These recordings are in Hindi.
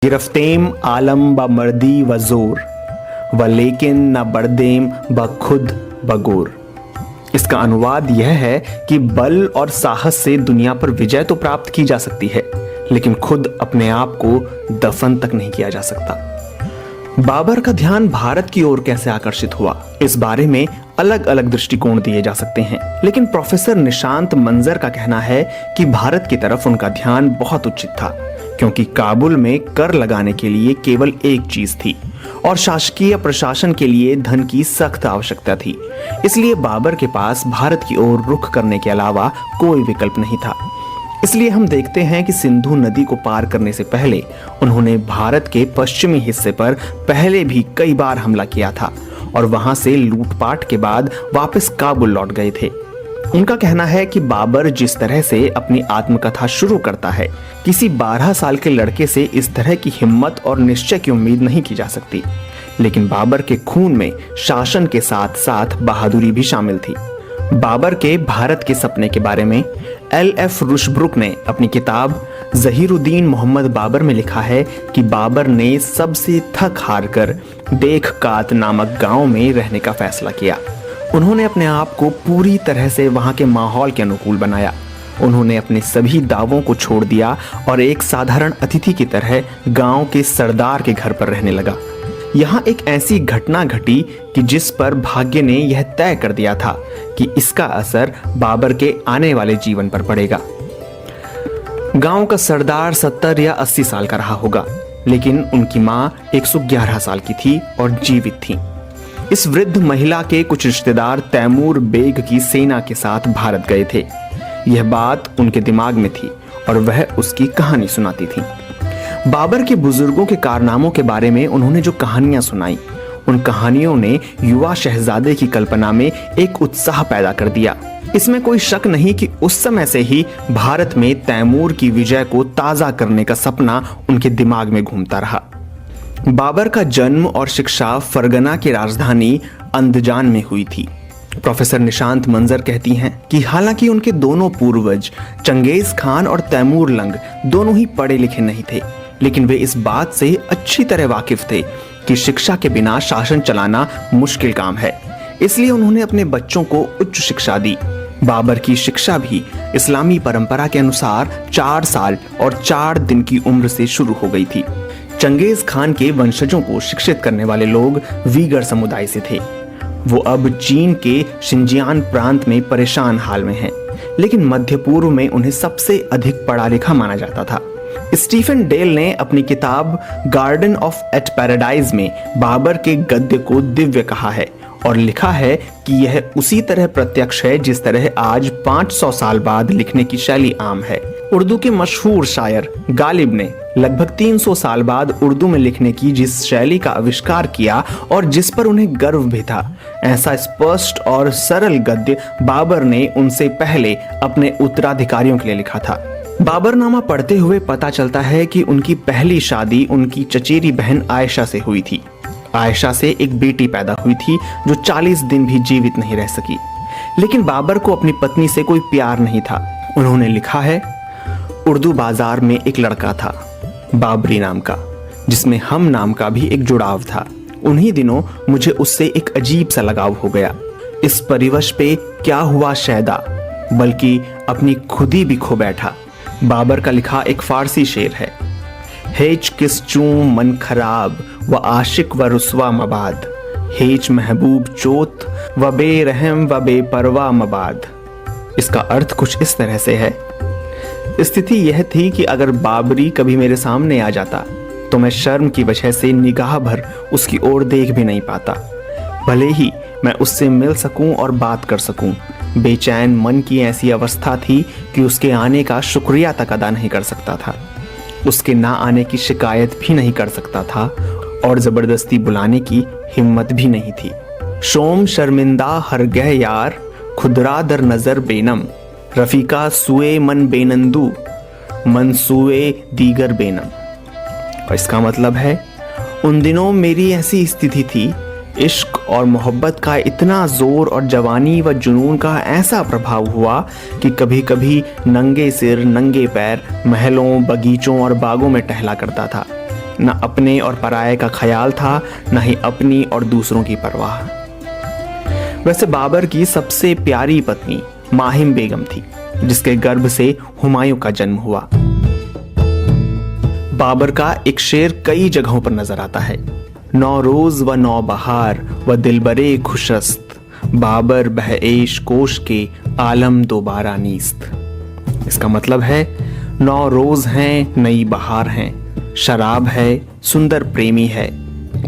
गिरफ्तेम आलम ब मर्दी व जोर व लेकिन न बर्देम ब खुद बगोर। इसका अनुवाद यह है कि बल और साहस से दुनिया पर विजय तो प्राप्त की जा सकती है, लेकिन खुद अपने आप को दफन तक नहीं किया जा सकता। बाबर का ध्यान भारत की ओर कैसे आकर्षित हुआ, इस बारे में अलग अलग दृष्टिकोण दिए जा सकते हैं, लेकिन प्रोफेसर निशांत मंजर का कहना है कि भारत की तरफ उनका ध्यान बहुत उचित था, क्योंकि काबुल में कर लगाने के लिए केवल एक चीज थी और शासकीय प्रशासन के लिए धन की सख्त आवश्यकता थी। इसलिए बाबर के पास भारत की ओर रुख करने के अलावा कोई विकल्प नहीं था। इसलिए हम देखते हैं कि सिंधु नदी को पार करने से पहले उन्होंने भारत के पश्चिमी हिस्से पर पहले भी कई बार हमला किया था और वहां से लूटपाट के बाद वापस काबुल लौट गए थे। उनका कहना है कि बाबर जिस तरह से अपनी आत्मकथा शुरू करता है, किसी 12 साल के लड़के से इस तरह की हिम्मत और निश्चय की उम्मीद नहीं की जा सकती। लेकिन बाबर के खून में शासन के साथ साथ बहादुरी भी शामिल थी। बाबर के भारत के सपने के बारे में LF रुशब्रुक ने अपनी किताब जहीरुद्दीन मोहम्मद बाबर में लिखा है कि बाबर ने सबसे थक हार कर देख कात नामक गांव में रहने का फैसला किया। उन्होंने अपने आप को पूरी तरह से वहां के माहौल के अनुकूल बनाया। उन्होंने अपने सभी दावों को छोड़ दिया और एक साधारण अतिथि की तरह गांव के सरदार के घर पर रहने लगा। यहाँ एक ऐसी घटना घटी कि जिस पर भाग्य ने यह तय कर दिया था कि इसका असर बाबर के आने वाले जीवन पर पड़ेगा। गांव का सरदार 70 या 80 साल का रहा होगा, लेकिन उनकी मां 111 साल की थी और जीवित थी। इस वृद्ध महिला के कुछ रिश्तेदार तैमूर बेग की सेना के साथ भारत गए थे। यह बात उनके दिमाग में थी और वह उसकी कहानी सुनाती थी। बाबर के बुजुर्गों के कारनामों के बारे में उन्होंने जो कहानियां सुनाई, उन कहानियों ने युवा शहजादे की कल्पना में एक उत्साह पैदा कर दिया। इसमें कोई शक नहीं कि उस समय से ही भारत में तैमूर की विजय को ताजा करने का सपना उनके दिमाग में घूमता रहा। बाबर का जन्म और शिक्षा फरगना की राजधानी अंदजान में हुई थी। प्रोफेसर निशांत मंजर कहती हैं कि हालांकि उनके दोनों पूर्वज चंगेज खान और तैमूर लंग दोनों ही पढ़े लिखे नहीं थे, लेकिन वे इस बात से अच्छी तरह वाकिफ थे कि शिक्षा के बिना शासन चलाना मुश्किल काम है। इसलिए उन्होंने अपने बच्चों को उच्च शिक्षा दी। बाबर की शिक्षा भी इस्लामी परंपरा के अनुसार 4 साल और 4 दिन की उम्र से शुरू हो गई थी। चंगेज खान के वंशजों को शिक्षित करने वाले लोग वीगर समुदाय से थे। वो अब चीन के शिंजियान प्रांत में परेशान हाल में हैं, लेकिन मध्य पूर्व में उन्हें सबसे अधिक पढ़ा लिखा माना जाता था। स्टीफन डेल ने अपनी किताब गार्डन ऑफ एट पैराडाइज में बाबर के गद्य को दिव्य कहा है और लिखा है कि यह उसी तरह प्रत्यक्ष है जिस तरह आज 500 साल बाद लिखने की शैली आम है। उर्दू के मशहूर शायर गालिब ने लगभग 300 साल बाद उर्दू में लिखने की जिस शैली का आविष्कार किया और जिस पर उन्हें गर्व भी था, ऐसा स्पष्ट और सरल गद्य बाबर ने उनसे पहले अपने उत्तराधिकारियों के लिए लिखा था। बाबरनामा पढ़ते हुए पता चलता है कि उनकी पहली शादी उनकी चचेरी बहन आयशा से हुई थी। आयशा से एक बेटी पैदा हुई थी जो 40 दिन भी जीवित नहीं रह सकी। लेकिन बाबर को अपनी पत्नी से कोई प्यार नहीं था। उन्होंने लिखा है, उर्दू बाजार में एक लड़का था बाबरी नाम का, जिसमें हम नाम का भी एक जुड़ाव था। उन्हीं दिनों मुझे उससे एक अजीब सा लगाव हो गया। इस परिवश पे क्या हुआ शैदा, बल्कि अपनी खुदी भी खो बैठा। बाबर का लिखा एक फारसी शेर है, हेच किस चूं मन खराब व आशिक व रुस्वा मबाद, हेच महबूब चोत व बेरहम व बेपरवा मबाद। इसका अर्थ कुछ इस तरह से है, स्थिति यह थी कि अगर बाबरी कभी मेरे सामने आ जाता तो मैं शर्म की वजह से निगाह भर उसकी ओर देख भी नहीं पाता, भले ही मैं उससे मिल सकूं और बात कर सकूं। बेचैन मन की ऐसी अवस्था थी कि उसके आने का शुक्रिया तक अदा नहीं कर सकता था, उसके ना आने की शिकायत भी नहीं कर सकता था और जबरदस्ती बुलाने की हिम्मत भी नहीं थी। शोम शर्मिंदा हरगह यार खुदरा दर नजर बेनम, रफीका सुए मन बेनंदू मनसूए दीगर बेनम। और इसका मतलब है, उन दिनों मेरी ऐसी स्थिति थी, इश्क और मोहब्बत का इतना जोर और जवानी व जुनून का ऐसा प्रभाव हुआ कि कभी कभी नंगे सिर नंगे पैर महलों बगीचों और बागों में टहला करता था। न अपने और पराये का ख्याल था, न ही अपनी और दूसरों की परवाह। वैसे बाबर की सबसे प्यारी पत्नी माहिम बेगम थी, जिसके गर्भ से हुमायूं का जन्म हुआ। बाबर का एक शेर कई जगहों पर नजर आता है। नौ रोज व नौ बहार व दिलबरे खुशस्त, बाबर बहएश कोश के आलम दोबारा नीस्त। इसका मतलब है 9 रोज हैं, नई बहार हैं, शराब है, सुंदर प्रेमी है,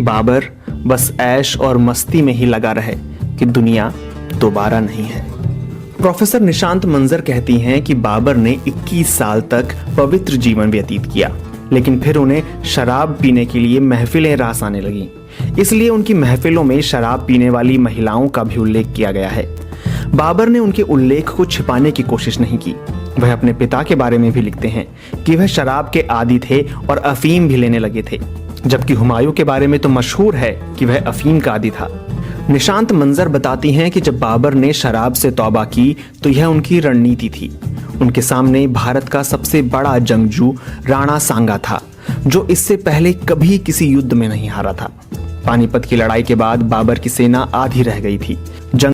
बाबर बस ऐश और मस्ती में ही लगा रहे कि दुनिया दोबारा नहीं है। प्रोफेसर निशांत मंजर कहती हैं कि बाबर ने 21 साल तक पवित्र जीवन व्यतीत किया, लेकिन फिर उन्हें शराब पीने के लिए महफिलें रास आने लगीं। इसलिए उनकी महफिलों में शराब पीने वाली महिलाओं का भी उल्लेख किया गया है। बाबर ने उनके उल्लेख को छिपाने की कोशिश नहीं की। वह अपने पिता के बारे में भी लिखते हैं कि वह शराब के आदी थे और अफीम भी लेने लगे थे, जबकि हुमायूं के बारे में तो मशहूर है कि वह अफीम का आदी था। निशांत मंजर बताती हैं कि जब बाबर ने शराब से तौबा की तो यह उनकी रणनीति थी। उनके सामने भारत का सबसे बड़ा जंगजू राणा सांगा था, जो इससे पहले कभी किसी युद्ध में नहीं हारा था। पानीपत की लड़ाई के बाद बाबर की सेना आधी रह गई थी। जंग